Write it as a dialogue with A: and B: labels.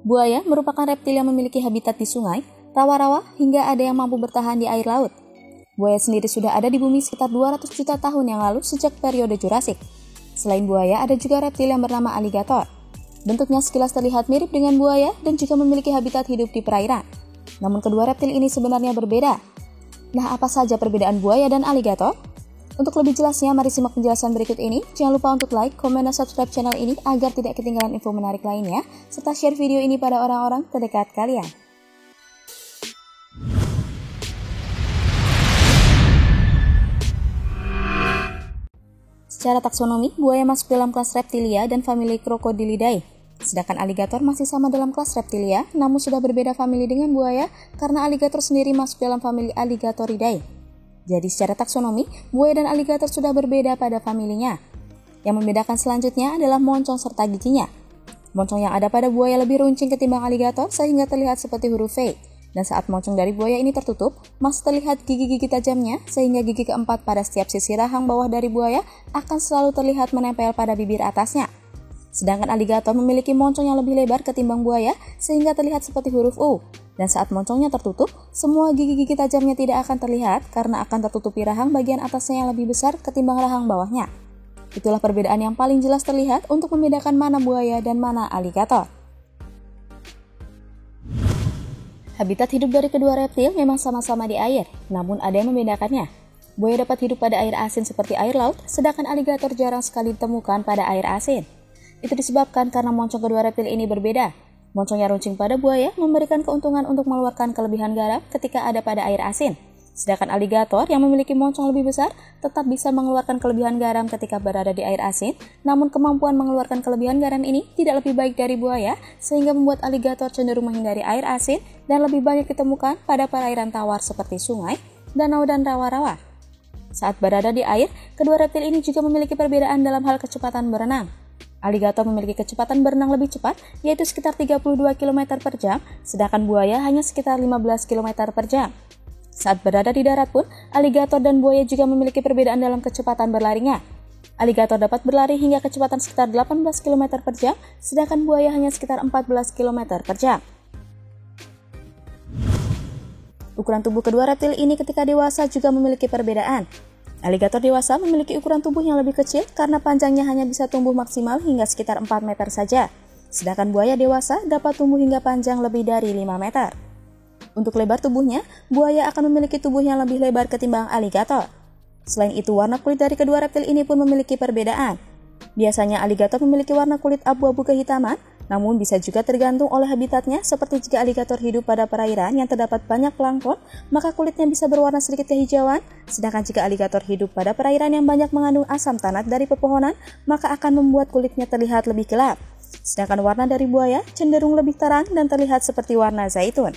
A: Buaya merupakan reptil yang memiliki habitat di sungai, rawa-rawa, hingga ada yang mampu bertahan di air laut. Buaya sendiri sudah ada di bumi sekitar 200 juta tahun yang lalu sejak periode Jurassik. Selain buaya, ada juga reptil yang bernama aligator. Bentuknya sekilas terlihat mirip dengan buaya dan juga memiliki habitat hidup di perairan. Namun kedua reptil ini sebenarnya berbeda. Nah, apa saja perbedaan buaya dan aligator? Untuk lebih jelasnya, mari simak penjelasan berikut ini. Jangan lupa untuk like, komen, dan subscribe channel ini agar tidak ketinggalan info menarik lainnya, serta share video ini pada orang-orang terdekat kalian. Secara taksonomi, buaya masuk dalam kelas Reptilia dan famili Crocodilidae. Sedangkan aligator masih sama dalam kelas Reptilia, namun sudah berbeda famili dengan buaya karena aligator sendiri masuk dalam famili Alligatoridae. Jadi secara taksonomi, buaya dan aligator sudah berbeda pada familinya. Yang membedakan selanjutnya adalah moncong serta giginya. Moncong yang ada pada buaya lebih runcing ketimbang aligator sehingga terlihat seperti huruf V. Dan saat moncong dari buaya ini tertutup, masih terlihat gigi-gigi tajamnya sehingga gigi keempat pada setiap sisi rahang bawah dari buaya akan selalu terlihat menempel pada bibir atasnya. Sedangkan aligator memiliki moncong yang lebih lebar ketimbang buaya sehingga terlihat seperti huruf U. Dan saat moncongnya tertutup, semua gigi-gigi tajamnya tidak akan terlihat karena akan tertutupi rahang bagian atasnya yang lebih besar ketimbang rahang bawahnya. Itulah perbedaan yang paling jelas terlihat untuk membedakan mana buaya dan mana aligator. Habitat hidup dari kedua reptil memang sama-sama di air, namun ada yang membedakannya. Buaya dapat hidup pada air asin seperti air laut, sedangkan aligator jarang sekali ditemukan pada air asin. Itu disebabkan karena moncong kedua reptil ini berbeda. Moncong yang runcing pada buaya memberikan keuntungan untuk mengeluarkan kelebihan garam ketika ada pada air asin. Sedangkan aligator yang memiliki moncong lebih besar tetap bisa mengeluarkan kelebihan garam ketika berada di air asin, namun kemampuan mengeluarkan kelebihan garam ini tidak lebih baik dari buaya, sehingga membuat aligator cenderung menghindari air asin dan lebih banyak ditemukan pada perairan tawar seperti sungai, danau, dan rawa-rawa. Saat berada di air, kedua reptil ini juga memiliki perbedaan dalam hal kecepatan berenang. Aligator memiliki kecepatan berenang lebih cepat, yaitu sekitar 32 km per jam, sedangkan buaya hanya sekitar 15 km per jam. Saat berada di darat pun, aligator dan buaya juga memiliki perbedaan dalam kecepatan berlarinya. Aligator dapat berlari hingga kecepatan sekitar 18 km per jam, sedangkan buaya hanya sekitar 14 km per jam. Ukuran tubuh kedua reptil ini ketika dewasa juga memiliki perbedaan. Aligator dewasa memiliki ukuran tubuh yang lebih kecil karena panjangnya hanya bisa tumbuh maksimal hingga sekitar 4 meter saja. Sedangkan buaya dewasa dapat tumbuh hingga panjang lebih dari 5 meter. Untuk lebar tubuhnya, buaya akan memiliki tubuh yang lebih lebar ketimbang aligator. Selain itu, warna kulit dari kedua reptil ini pun memiliki perbedaan. Biasanya aligator memiliki warna kulit abu-abu kehitaman, namun bisa juga tergantung oleh habitatnya, seperti jika aligator hidup pada perairan yang terdapat banyak plankton, maka kulitnya bisa berwarna sedikit kehijauan, sedangkan jika aligator hidup pada perairan yang banyak mengandung asam tanat dari pepohonan, maka akan membuat kulitnya terlihat lebih gelap. Sedangkan warna dari buaya cenderung lebih terang dan terlihat seperti warna zaitun.